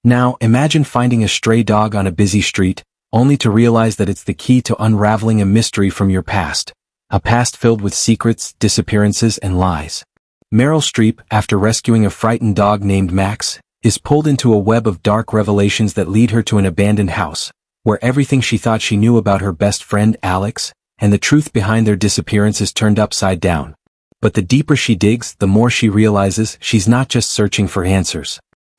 Now, imagine finding a stray dog on a busy street, only to realize that it's the key to unraveling a mystery from your past. A past filled with secrets, disappearances, and lies. Meryl Streep, after rescuing a frightened dog named Max, is pulled into a web of dark revelations that lead her to an abandoned house, where everything she thought she knew about her best friend Alex, and the truth behind their disappearance is turned upside down. But the deeper she digs, the more she realizes she's not just searching for answers.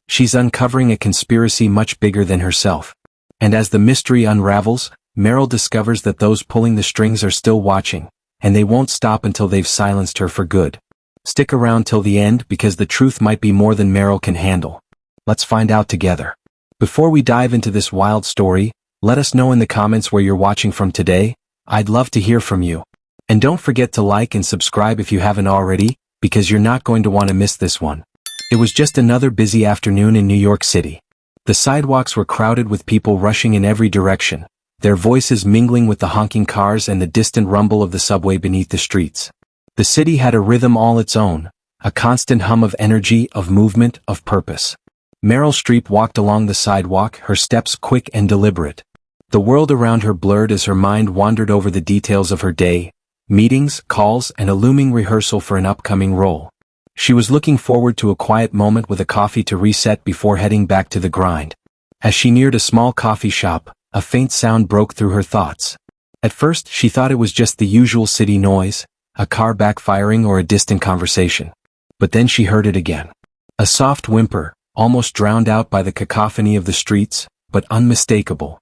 She's uncovering a conspiracy much bigger than herself. And as the mystery unravels, Meryl discovers that those pulling the strings are still watching, and they won't stop until they've silenced her for good. Stick around till the end because the truth might be more than Meryl can handle. Let's find out together. Before we dive into this wild story, let us know in the comments where you're watching from today. I'd love to hear from you. And don't forget to like and subscribe if you haven't already, because you're not going to want to miss this one. It was just another busy afternoon in New York City. The sidewalks were crowded with people rushing in every direction, their voices mingling with the honking cars and the distant rumble of the subway beneath the streets. The city had a rhythm all its own, a constant hum of energy, of movement, of purpose. Meryl Streep walked along the sidewalk, her steps quick and deliberate. The world around her blurred as her mind wandered over the details of her day, meetings, calls, and a looming rehearsal for an upcoming role. She was looking forward to a quiet moment with a coffee to reset before heading back to the grind. As she neared a small coffee shop, a faint sound broke through her thoughts. At first, she thought it was just the usual city noise, a car backfiring or a distant conversation. But then she heard it again. A soft whimper, almost drowned out by the cacophony of the streets, but unmistakable.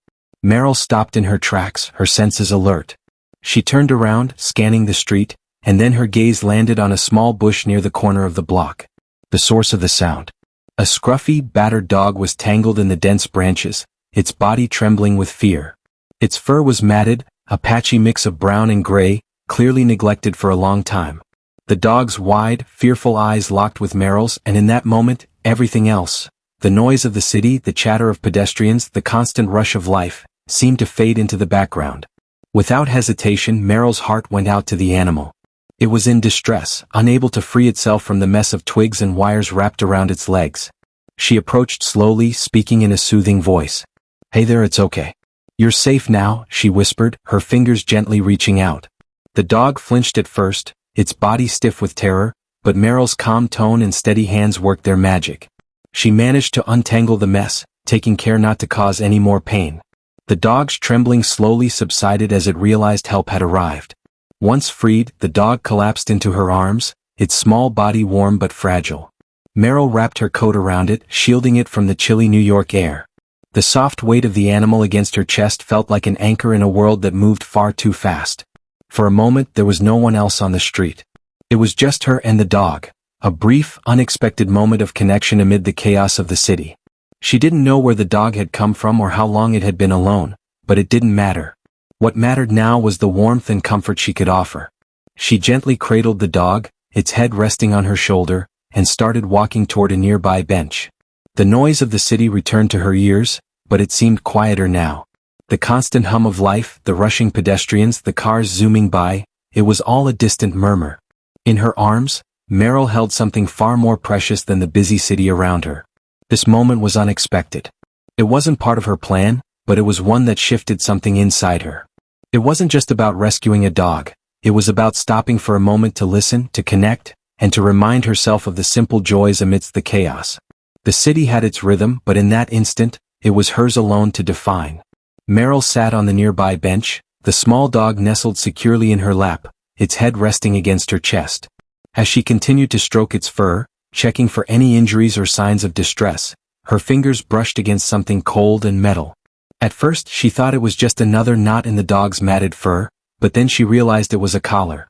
Meryl stopped in her tracks, her senses alert. She turned around, scanning the street, and then her gaze landed on a small bush near the corner of the block. The source of the sound. A scruffy, battered dog was tangled in the dense branches, its body trembling with fear. Its fur was matted, a patchy mix of brown and gray, clearly neglected for a long time. The dog's wide, fearful eyes locked with Meryl's, and in that moment, everything else, the noise of the city, the chatter of pedestrians, the constant rush of life, seemed to fade into the background. Without hesitation, Meryl's heart went out to the animal. It was in distress, unable to free itself from the mess of twigs and wires wrapped around its legs. She approached slowly, speaking in a soothing voice. "Hey there, it's okay. You're safe now," she whispered, her fingers gently reaching out. The dog flinched at first, its body stiff with terror, but Meryl's calm tone and steady hands worked their magic. She managed to untangle the mess, taking care not to cause any more pain. The dog's trembling slowly subsided as it realized help had arrived. Once freed, the dog collapsed into her arms, its small body warm but fragile. Meryl wrapped her coat around it, shielding it from the chilly New York air. The soft weight of the animal against her chest felt like an anchor in a world that moved far too fast. For a moment there was no one else on the street. It was just her and the dog, a brief, unexpected moment of connection amid the chaos of the city. She didn't know where the dog had come from or how long it had been alone, but it didn't matter. What mattered now was the warmth and comfort she could offer. She gently cradled the dog, its head resting on her shoulder, and started walking toward a nearby bench. The noise of the city returned to her ears, but it seemed quieter now. The constant hum of life, the rushing pedestrians, the cars zooming by, it was all a distant murmur. In her arms, Meryl held something far more precious than the busy city around her. This moment was unexpected. It wasn't part of her plan, but it was one that shifted something inside her. It wasn't just about rescuing a dog, it was about stopping for a moment to listen, to connect, and to remind herself of the simple joys amidst the chaos. The city had its rhythm, but in that instant, it was hers alone to define. Meryl sat on the nearby bench, the small dog nestled securely in her lap, its head resting against her chest. As she continued to stroke its fur, checking for any injuries or signs of distress, her fingers brushed against something cold and metal. At first she thought it was just another knot in the dog's matted fur, but then she realized it was a collar.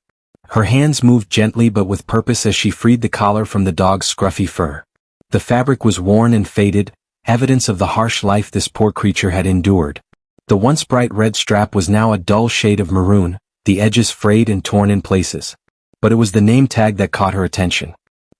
Her hands moved gently but with purpose as she freed the collar from the dog's scruffy fur. The fabric was worn and faded, evidence of the harsh life this poor creature had endured. The once bright red strap was now a dull shade of maroon, the edges frayed and torn in places. But it was the name tag that caught her attention.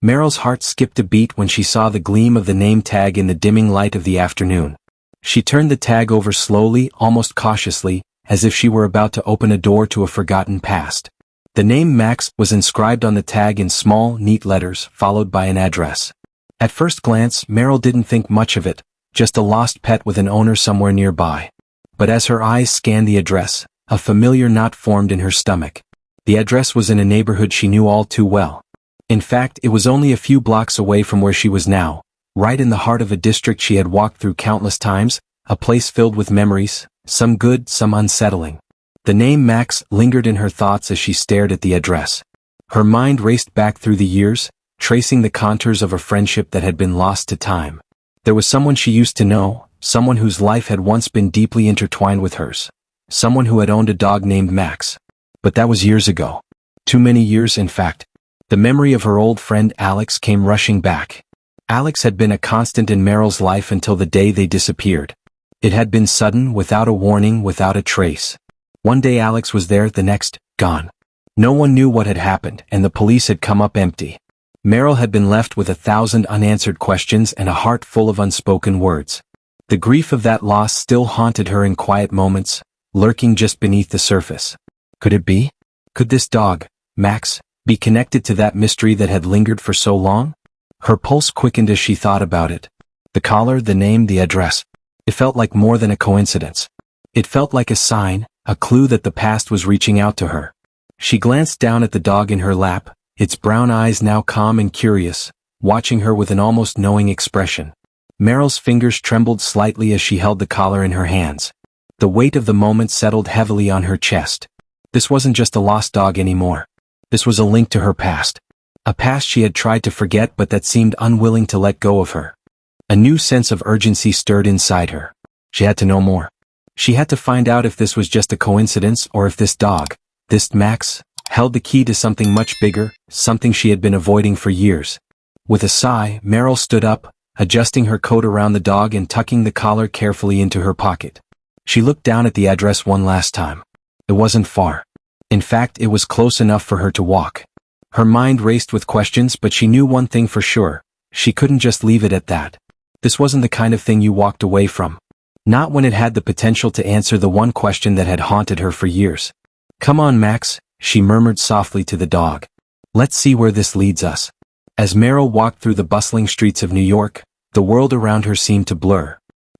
Meryl's heart skipped a beat when she saw the gleam of the name tag in the dimming light of the afternoon. She turned the tag over slowly, almost cautiously, as if she were about to open a door to a forgotten past. The name Max was inscribed on the tag in small, neat letters, followed by an address. At first glance, Meryl didn't think much of it, just a lost pet with an owner somewhere nearby. But as her eyes scanned the address, a familiar knot formed in her stomach. The address was in a neighborhood she knew all too well. In fact, it was only a few blocks away from where she was now, right in the heart of a district she had walked through countless times, a place filled with memories, some good, some unsettling. The name Max lingered in her thoughts as she stared at the address. Her mind raced back through the years, tracing the contours of a friendship that had been lost to time. There was someone she used to know, someone whose life had once been deeply intertwined with hers. Someone who had owned a dog named Max. But that was years ago. Too many years, in fact. The memory of her old friend Alex came rushing back. Alex had been a constant in Meryl's life until the day they disappeared. It had been sudden, without a warning, without a trace. One day Alex was there, the next, gone. No one knew what had happened, and the police had come up empty. Meryl had been left with 1,000 unanswered questions and a heart full of unspoken words. The grief of that loss still haunted her in quiet moments, lurking just beneath the surface. Could it be? Could this dog, Max, be connected to that mystery that had lingered for so long? Her pulse quickened as she thought about it. The collar, the name, the address. It felt like more than a coincidence. It felt like a sign, a clue that the past was reaching out to her. She glanced down at the dog in her lap, its brown eyes now calm and curious, watching her with an almost knowing expression. Meryl's fingers trembled slightly as she held the collar in her hands. The weight of the moment settled heavily on her chest. This wasn't just a lost dog anymore. This was a link to her past. A past she had tried to forget but that seemed unwilling to let go of her. A new sense of urgency stirred inside her. She had to know more. She had to find out if this was just a coincidence or if this dog, this Max, held the key to something much bigger, something she had been avoiding for years. With a sigh, Meryl stood up, adjusting her coat around the dog and tucking the collar carefully into her pocket. She looked down at the address one last time. It wasn't far. In fact, it was close enough for her to walk. Her mind raced with questions, but she knew one thing for sure. She couldn't just leave it at that. This wasn't the kind of thing you walked away from. Not when it had the potential to answer the one question that had haunted her for years. "Come on, Max," she murmured softly to the dog. "Let's see where this leads us." As Meryl walked through the bustling streets of New York, the world around her seemed to blur.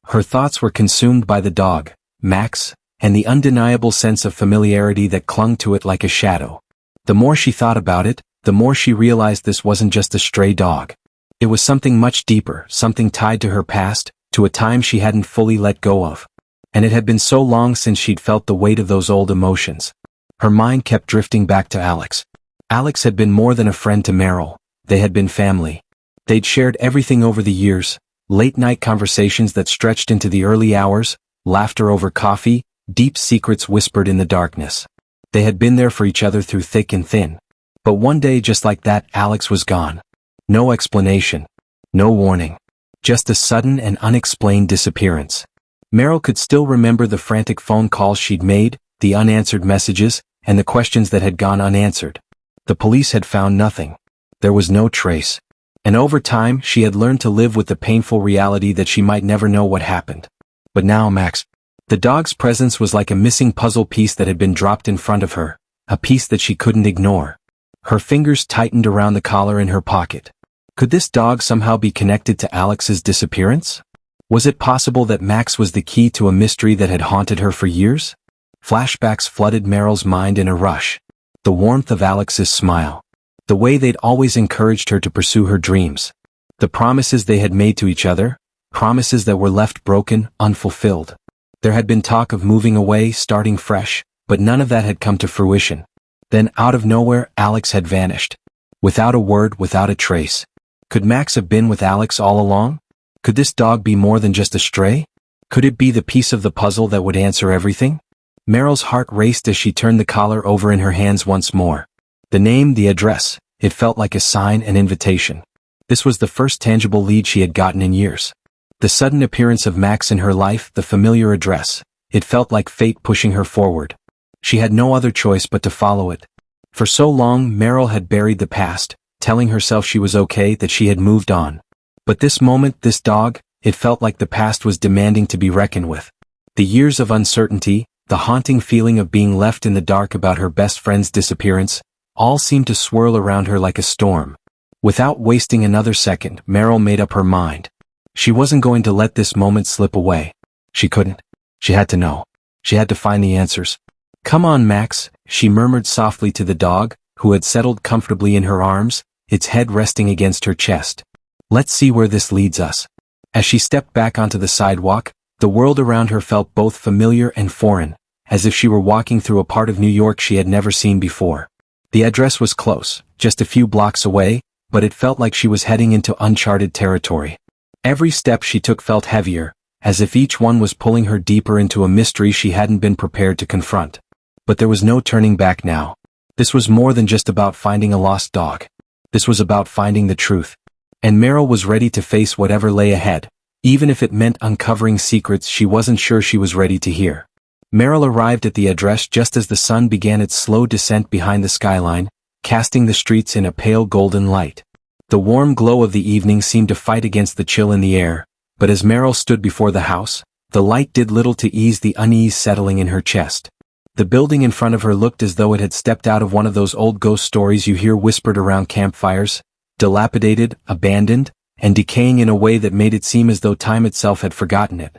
Her thoughts were consumed by the dog, Max, and the undeniable sense of familiarity that clung to it like a shadow. The more she thought about it, the more she realized this wasn't just a stray dog. It was something much deeper, something tied to her past, to a time she hadn't fully let go of. And it had been so long since she'd felt the weight of those old emotions. Her mind kept drifting back to Alex. Alex had been more than a friend to Meryl. They had been family. They'd shared everything over the years, late-night conversations that stretched into the early hours, laughter over coffee, deep secrets whispered in the darkness. They had been there for each other through thick and thin. But one day, just like that, Alex was gone. No explanation. No warning. Just a sudden and unexplained disappearance. Meryl could still remember the frantic phone calls she'd made, the unanswered messages, and the questions that had gone unanswered. The police had found nothing. There was no trace. And over time, she had learned to live with the painful reality that she might never know what happened. But now Max. The dog's presence was like a missing puzzle piece that had been dropped in front of her, a piece that she couldn't ignore. Her fingers tightened around the collar in her pocket. Could this dog somehow be connected to Alex's disappearance? Was it possible that Max was the key to a mystery that had haunted her for years? Flashbacks flooded Meryl's mind in a rush. The warmth of Alex's smile. The way they'd always encouraged her to pursue her dreams. The promises they had made to each other, promises that were left broken, unfulfilled. There had been talk of moving away, starting fresh, but none of that had come to fruition. Then, out of nowhere, Alex had vanished. Without a word, without a trace. Could Max have been with Alex all along? Could this dog be more than just a stray? Could it be the piece of the puzzle that would answer everything? Meryl's heart raced as she turned the collar over in her hands once more. The name, the address, it felt like a sign, an invitation. This was the first tangible lead she had gotten in years. The sudden appearance of Max in her life, the familiar address, it felt like fate pushing her forward. She had no other choice but to follow it. For so long, Meryl had buried the past, telling herself she was okay, that she had moved on. But this moment, this dog, it felt like the past was demanding to be reckoned with. The years of uncertainty, the haunting feeling of being left in the dark about her best friend's disappearance, all seemed to swirl around her like a storm. Without wasting another second, Meryl made up her mind. She wasn't going to let this moment slip away. She couldn't. She had to know. She had to find the answers. "Come on, Max," she murmured softly to the dog, who had settled comfortably in her arms, its head resting against her chest. "Let's see where this leads us." As she stepped back onto the sidewalk, the world around her felt both familiar and foreign, as if she were walking through a part of New York she had never seen before. The address was close, just a few blocks away, but it felt like she was heading into uncharted territory. Every step she took felt heavier, as if each one was pulling her deeper into a mystery she hadn't been prepared to confront. But there was no turning back now. This was more than just about finding a lost dog. This was about finding the truth. And Meryl was ready to face whatever lay ahead, even if it meant uncovering secrets she wasn't sure she was ready to hear. Meryl arrived at the address just as the sun began its slow descent behind the skyline, casting the streets in a pale golden light. The warm glow of the evening seemed to fight against the chill in the air, but as Meryl stood before the house, the light did little to ease the unease settling in her chest. The building in front of her looked as though it had stepped out of one of those old ghost stories you hear whispered around campfires, dilapidated, abandoned, and decaying in a way that made it seem as though time itself had forgotten it.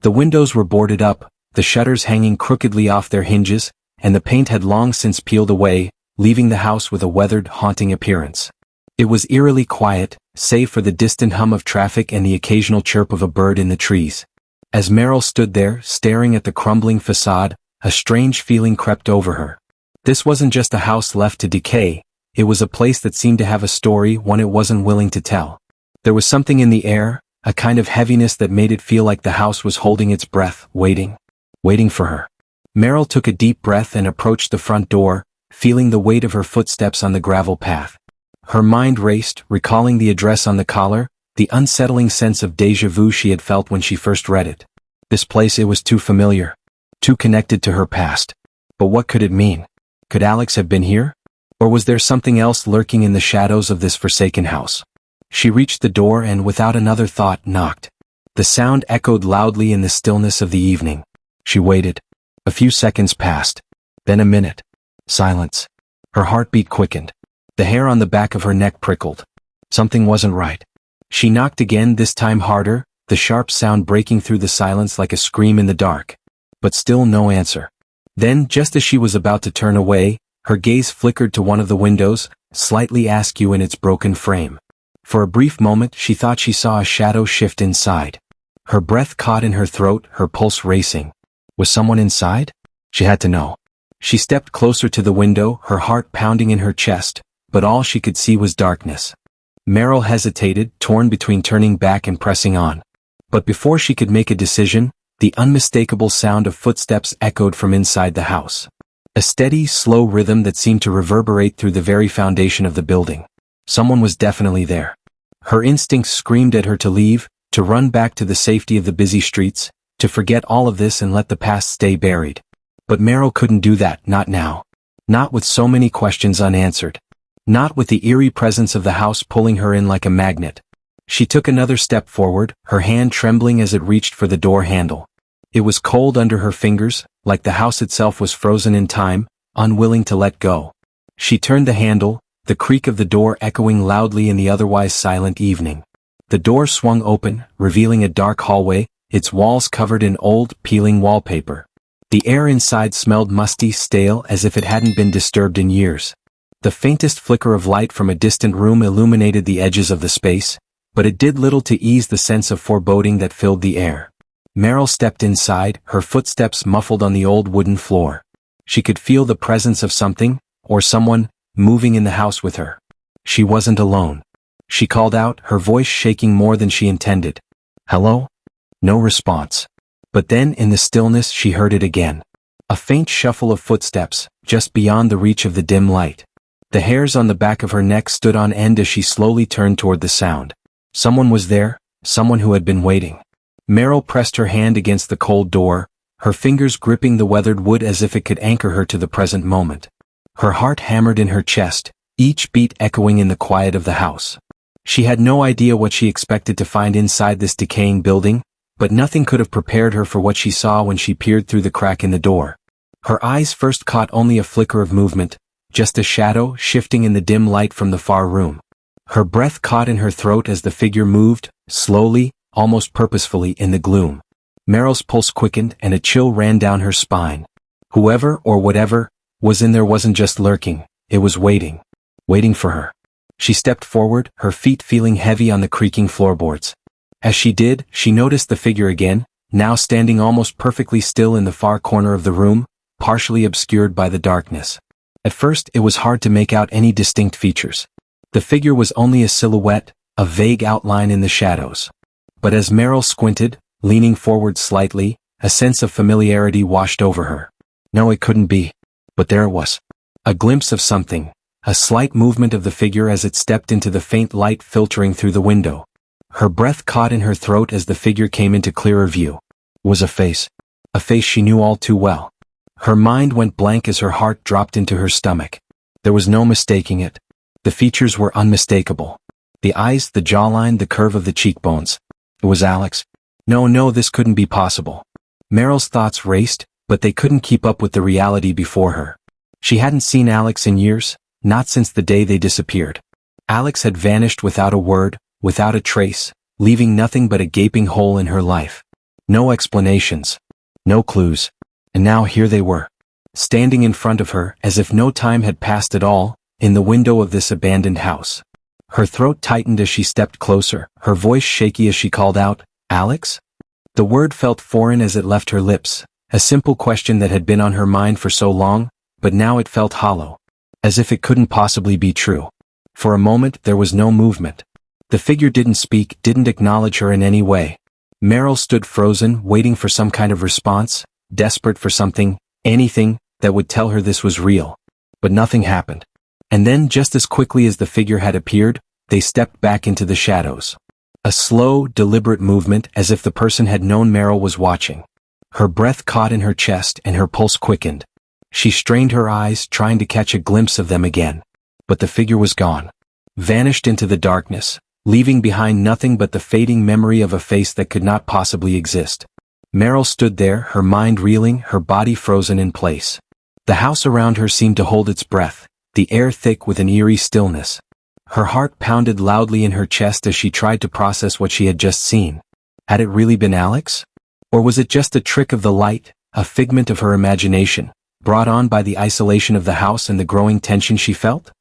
The windows were boarded up, the shutters hanging crookedly off their hinges, and the paint had long since peeled away, leaving the house with a weathered, haunting appearance. It was eerily quiet, save for the distant hum of traffic and the occasional chirp of a bird in the trees. As Meryl stood there, staring at the crumbling facade, a strange feeling crept over her. This wasn't just a house left to decay, it was a place that seemed to have a story, one it wasn't willing to tell. There was something in the air, a kind of heaviness that made it feel like the house was holding its breath, waiting for her. Meryl took a deep breath and approached the front door, feeling the weight of her footsteps on the gravel path. Her mind raced, recalling the address on the collar, the unsettling sense of déjà vu she had felt when she first read it. This place, it was too familiar. Too connected to her past. But what could it mean? Could Alex have been here? Or was there something else lurking in the shadows of this forsaken house? She reached the door and, without another thought, knocked. The sound echoed loudly in the stillness of the evening. She waited. A few seconds passed. Then a minute. Silence. Her heartbeat quickened. The hair on the back of her neck prickled. Something wasn't right. She knocked again, this time harder, the sharp sound breaking through the silence like a scream in the dark. But still no answer. Then, just as she was about to turn away, her gaze flickered to one of the windows, slightly askew in its broken frame. For a brief moment she thought she saw a shadow shift inside. Her breath caught in her throat, her pulse racing. Was someone inside? She had to know. She stepped closer to the window, her heart pounding in her chest, but all she could see was darkness. Meryl hesitated, torn between turning back and pressing on. But before she could make a decision, the unmistakable sound of footsteps echoed from inside the house. A steady, slow rhythm that seemed to reverberate through the very foundation of the building. Someone was definitely there. Her instincts screamed at her to leave, to run back to the safety of the busy streets, to forget all of this and let the past stay buried. But Meryl couldn't do that, not now. Not with so many questions unanswered. Not with the eerie presence of the house pulling her in like a magnet. She took another step forward, her hand trembling as it reached for the door handle. It was cold under her fingers, like the house itself was frozen in time, unwilling to let go. She turned the handle, the creak of the door echoing loudly in the otherwise silent evening. The door swung open, revealing a dark hallway, its walls covered in old, peeling wallpaper. The air inside smelled musty, stale, as if it hadn't been disturbed in years. The faintest flicker of light from a distant room illuminated the edges of the space, but it did little to ease the sense of foreboding that filled the air. Meryl stepped inside, her footsteps muffled on the old wooden floor. She could feel the presence of something, or someone, moving in the house with her. She wasn't alone. She called out, her voice shaking more than she intended. "Hello?" No response. But then, in the stillness, she heard it again. A faint shuffle of footsteps, just beyond the reach of the dim light. The hairs on the back of her neck stood on end as she slowly turned toward the sound. Someone was there, someone who had been waiting. Meryl pressed her hand against the cold door, her fingers gripping the weathered wood as if it could anchor her to the present moment. Her heart hammered in her chest, each beat echoing in the quiet of the house. She had no idea what she expected to find inside this decaying building, but nothing could have prepared her for what she saw when she peered through the crack in the door. Her eyes first caught only a flicker of movement, just a shadow shifting in the dim light from the far room. Her breath caught in her throat as the figure moved, slowly, almost purposefully in the gloom. Meryl's pulse quickened and a chill ran down her spine. Whoever or whatever was in there wasn't just lurking, it was waiting. Waiting for her. She stepped forward, her feet feeling heavy on the creaking floorboards. As she did, she noticed the figure again, now standing almost perfectly still in the far corner of the room, partially obscured by the darkness. At first, it was hard to make out any distinct features. The figure was only a silhouette, a vague outline in the shadows. But as Meryl squinted, leaning forward slightly, a sense of familiarity washed over her. No, it couldn't be. But there it was. A glimpse of something, a slight movement of the figure as it stepped into the faint light filtering through the window. Her breath caught in her throat as the figure came into clearer view. It was a face she knew all too well. Her mind went blank as her heart dropped into her stomach. There was no mistaking it. The features were unmistakable. The eyes, the jawline, the curve of the cheekbones. It was Alex. No, this couldn't be possible. Meryl's thoughts raced, but they couldn't keep up with the reality before her. She hadn't seen Alex in years, not since the day they disappeared. Alex had vanished without a word, without a trace, leaving nothing but a gaping hole in her life. No explanations. No clues. And now here they were. Standing in front of her, as if no time had passed at all, in the window of this abandoned house. Her throat tightened as she stepped closer, her voice shaky as she called out, "Alex?" The word felt foreign as it left her lips, a simple question that had been on her mind for so long, but now it felt hollow. As if it couldn't possibly be true. For a moment there was no movement. The figure didn't speak, didn't acknowledge her in any way. Meryl stood frozen, waiting for some kind of response, desperate for something, anything, that would tell her this was real. But nothing happened. And then, just as quickly as the figure had appeared, they stepped back into the shadows. A slow, deliberate movement as if the person had known Meryl was watching. Her breath caught in her chest and her pulse quickened. She strained her eyes, trying to catch a glimpse of them again. But the figure was gone. Vanished into the darkness, leaving behind nothing but the fading memory of a face that could not possibly exist. Meryl stood there, her mind reeling, her body frozen in place. The house around her seemed to hold its breath, the air thick with an eerie stillness. Her heart pounded loudly in her chest as she tried to process what she had just seen. Had it really been Alex? Or was it just a trick of the light, a figment of her imagination, brought on by the isolation of the house and the growing tension she felt?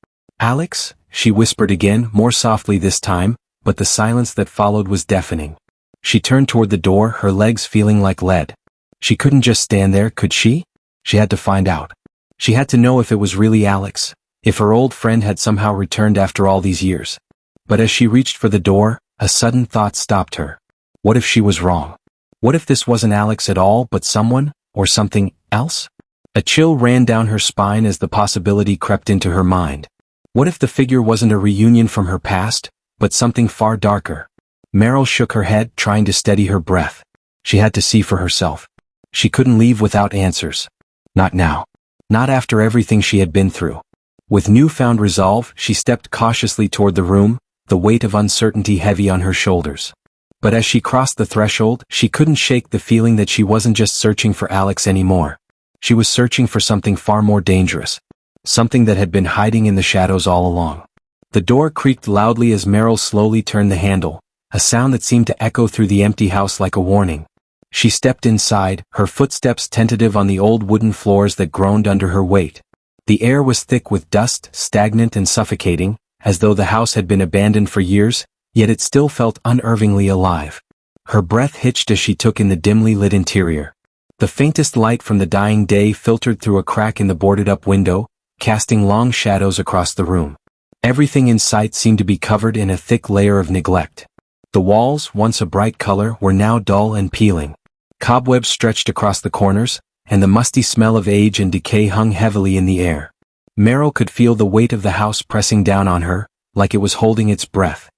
"Alex?" she whispered again, more softly this time, but the silence that followed was deafening. She turned toward the door, her legs feeling like lead. She couldn't just stand there, could she? She had to find out. She had to know if it was really Alex, if her old friend had somehow returned after all these years. But as she reached for the door, a sudden thought stopped her. What if she was wrong? What if this wasn't Alex at all, but someone, or something, else? A chill ran down her spine as the possibility crept into her mind. What if the figure wasn't a reunion from her past, but something far darker? Meryl shook her head, trying to steady her breath. She had to see for herself. She couldn't leave without answers. Not now. Not after everything she had been through. With newfound resolve, she stepped cautiously toward the room, the weight of uncertainty heavy on her shoulders. But as she crossed the threshold, she couldn't shake the feeling that she wasn't just searching for Alex anymore. She was searching for something far more dangerous. Something that had been hiding in the shadows all along. The door creaked loudly as Meryl slowly turned the handle, a sound that seemed to echo through the empty house like a warning. She stepped inside, her footsteps tentative on the old wooden floors that groaned under her weight. The air was thick with dust, stagnant and suffocating, as though the house had been abandoned for years, yet it still felt unnervingly alive. Her breath hitched as she took in the dimly lit interior. The faintest light from the dying day filtered through a crack in the boarded-up window, casting long shadows across the room. Everything in sight seemed to be covered in a thick layer of neglect. The walls, once a bright color, were now dull and peeling. Cobwebs stretched across the corners, and the musty smell of age and decay hung heavily in the air. Meryl could feel the weight of the house pressing down on her, like it was holding its breath.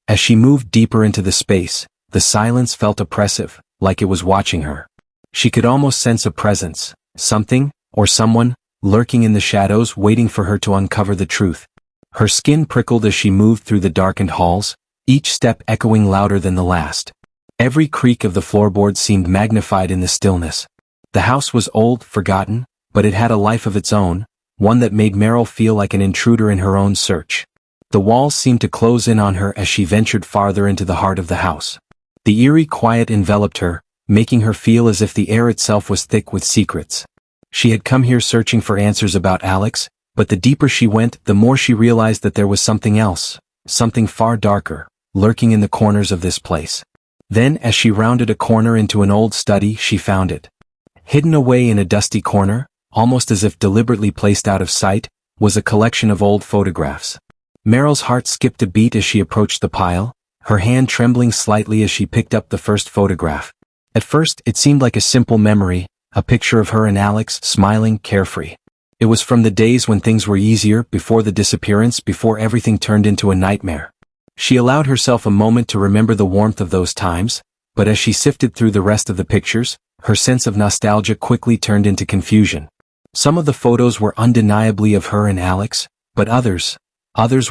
As she moved deeper into the space, the silence felt oppressive, like it was watching her. She could almost sense a presence, something, or someone, lurking in the shadows waiting for her to uncover the truth. Her skin prickled as she moved through the darkened halls, each step echoing louder than the last. Every creak of the floorboards seemed magnified in the stillness. The house was old, forgotten, but it had a life of its own, one that made Meryl feel like an intruder in her own search. The walls seemed to close in on her as she ventured farther into the heart of the house. The eerie quiet enveloped her, making her feel as if the air itself was thick with secrets. She had come here searching for answers about Alex, but the deeper she went, the more she realized that there was something else, something far darker, lurking in the corners of this place. Then, as she rounded a corner into an old study, she found it. Hidden away in a dusty corner, almost as if deliberately placed out of sight, was a collection of old photographs. Meryl's heart skipped a beat as she approached the pile, her hand trembling slightly as she picked up the first photograph. At first, it seemed like a simple memory, a picture of her and Alex, smiling, carefree. It was from the days when things were easier, before the disappearance, before everything turned into a nightmare. She allowed herself a moment to remember the warmth of those times, but as she sifted through the rest of the pictures, her sense of nostalgia quickly turned into confusion. Some of the photos were undeniably of her and Alex, but others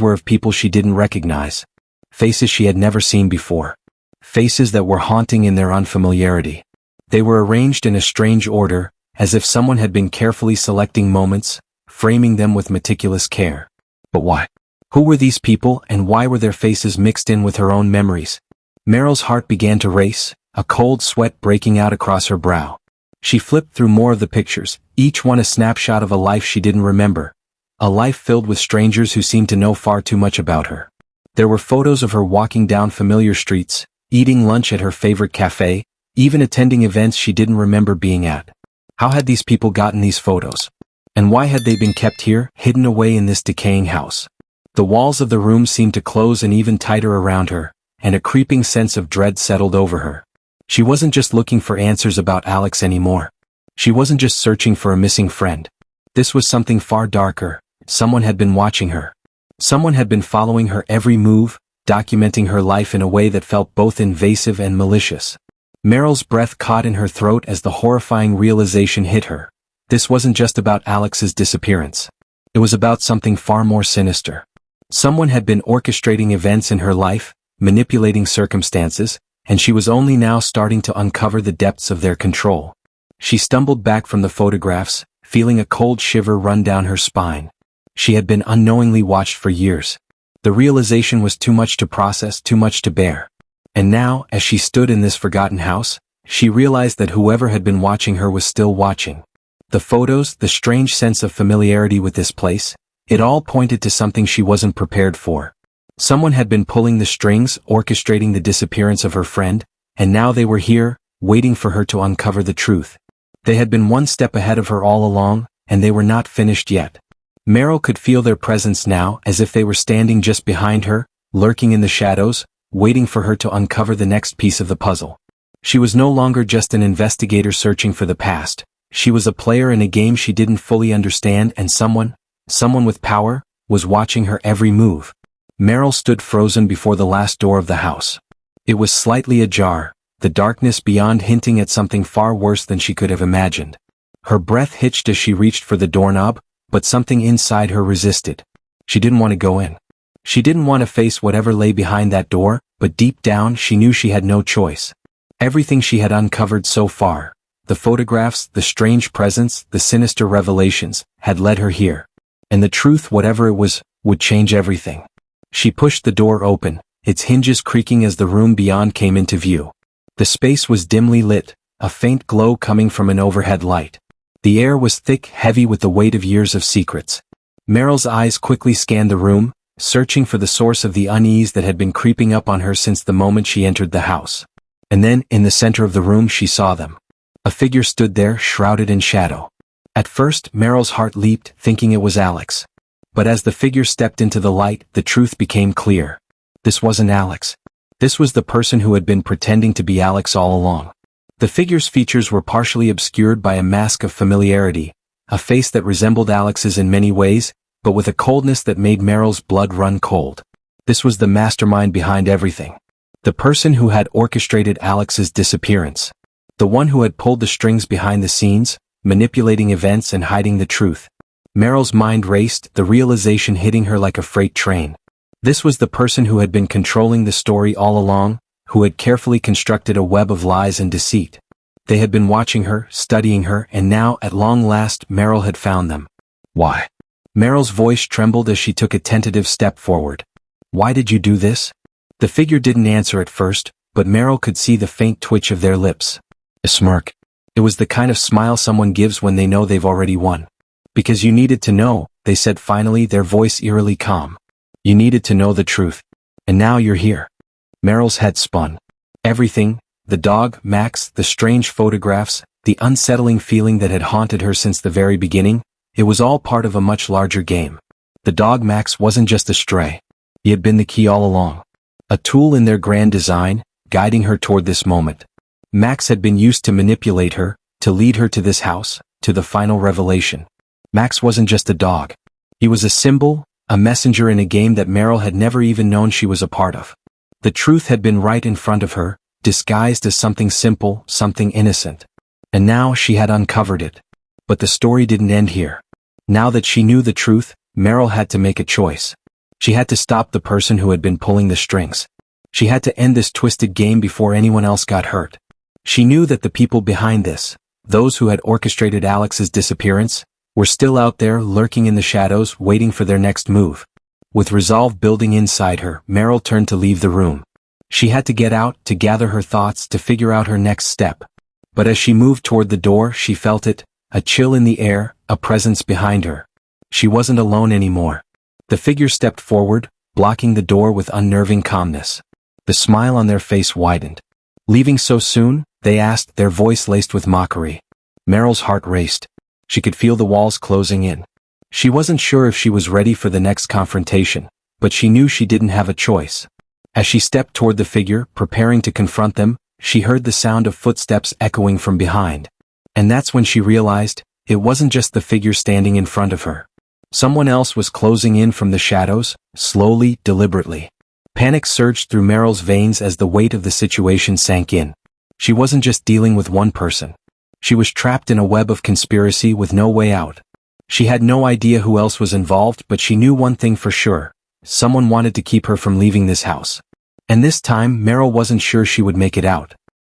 were of people she didn't recognize. Faces she had never seen before. Faces that were haunting in their unfamiliarity. They were arranged in a strange order, as if someone had been carefully selecting moments, framing them with meticulous care. But why? Who were these people, and why were their faces mixed in with her own memories? Meryl's heart began to race, a cold sweat breaking out across her brow. She flipped through more of the pictures, each one a snapshot of a life she didn't remember. A life filled with strangers who seemed to know far too much about her. There were photos of her walking down familiar streets, eating lunch at her favorite cafe, even attending events she didn't remember being at. How had these people gotten these photos? And why had they been kept here, hidden away in this decaying house? The walls of the room seemed to close in even tighter around her, and a creeping sense of dread settled over her. She wasn't just looking for answers about Alex anymore. She wasn't just searching for a missing friend. This was something far darker. Someone had been watching her. Someone had been following her every move, documenting her life in a way that felt both invasive and malicious. Meryl's breath caught in her throat as the horrifying realization hit her. This wasn't just about Alex's disappearance. It was about something far more sinister. Someone had been orchestrating events in her life, manipulating circumstances, and she was only now starting to uncover the depths of their control. She stumbled back from the photographs, feeling a cold shiver run down her spine. She had been unknowingly watched for years. The realization was too much to process, too much to bear. And now, as she stood in this forgotten house, she realized that whoever had been watching her was still watching. The photos, the strange sense of familiarity with this place, it all pointed to something she wasn't prepared for. Someone had been pulling the strings, orchestrating the disappearance of her friend, and now they were here, waiting for her to uncover the truth. They had been one step ahead of her all along, and they were not finished yet. Meryl could feel their presence now, as if they were standing just behind her, lurking in the shadows, waiting for her to uncover the next piece of the puzzle. She was no longer just an investigator searching for the past. She was a player in a game she didn't fully understand, and someone with power, was watching her every move. Meryl stood frozen before the last door of the house. It was slightly ajar, the darkness beyond hinting at something far worse than she could have imagined. Her breath hitched as she reached for the doorknob, but something inside her resisted. She didn't want to go in. She didn't want to face whatever lay behind that door, but deep down she knew she had no choice. Everything she had uncovered so far, the photographs, the strange presence, the sinister revelations, had led her here. And the truth, whatever it was, would change everything. She pushed the door open, its hinges creaking as the room beyond came into view. The space was dimly lit, a faint glow coming from an overhead light. The air was thick, heavy with the weight of years of secrets. Meryl's eyes quickly scanned the room, searching for the source of the unease that had been creeping up on her since the moment she entered the house. And then, in the center of the room, she saw them. A figure stood there, shrouded in shadow. At first, Meryl's heart leaped, thinking it was Alex. But as the figure stepped into the light, the truth became clear. This wasn't Alex. This was the person who had been pretending to be Alex all along. The figure's features were partially obscured by a mask of familiarity, a face that resembled Alex's in many ways, but with a coldness that made Meryl's blood run cold. This was the mastermind behind everything. The person who had orchestrated Alex's disappearance. The one who had pulled the strings behind the scenes, manipulating events and hiding the truth. Meryl's mind raced, the realization hitting her like a freight train. This was the person who had been controlling the story all along, who had carefully constructed a web of lies and deceit. They had been watching her, studying her, and now, at long last, Meryl had found them. Why? Meryl's voice trembled as she took a tentative step forward. Why did you do this? The figure didn't answer at first, but Meryl could see the faint twitch of their lips. A smirk. It was the kind of smile someone gives when they know they've already won. Because you needed to know, they said finally, their voice eerily calm. You needed to know the truth. And now you're here. Meryl's head spun. Everything, the dog, Max, the strange photographs, the unsettling feeling that had haunted her since the very beginning, it was all part of a much larger game. The dog Max wasn't just a stray. He had been the key all along. A tool in their grand design, guiding her toward this moment. Max had been used to manipulate her, to lead her to this house, to the final revelation. Max wasn't just a dog. He was a symbol, a messenger in a game that Meryl had never even known she was a part of. The truth had been right in front of her, disguised as something simple, something innocent. And now she had uncovered it. But the story didn't end here. Now that she knew the truth, Meryl had to make a choice. She had to stop the person who had been pulling the strings. She had to end this twisted game before anyone else got hurt. She knew that the people behind this, those who had orchestrated Alex's disappearance, were still out there lurking in the shadows waiting for their next move. With resolve building inside her, Meryl turned to leave the room. She had to get out, to gather her thoughts, to figure out her next step. But as she moved toward the door, she felt it, a chill in the air, a presence behind her. She wasn't alone anymore. The figure stepped forward, blocking the door with unnerving calmness. The smile on their face widened. Leaving so soon? They asked, their voice laced with mockery. Meryl's heart raced. She could feel the walls closing in. She wasn't sure if she was ready for the next confrontation, but she knew she didn't have a choice. As she stepped toward the figure, preparing to confront them, she heard the sound of footsteps echoing from behind. And that's when she realized, it wasn't just the figure standing in front of her. Someone else was closing in from the shadows, slowly, deliberately. Panic surged through Meryl's veins as the weight of the situation sank in. She wasn't just dealing with one person. She was trapped in a web of conspiracy with no way out. She had no idea who else was involved, but she knew one thing for sure. Someone wanted to keep her from leaving this house. And this time, Meryl wasn't sure she would make it out.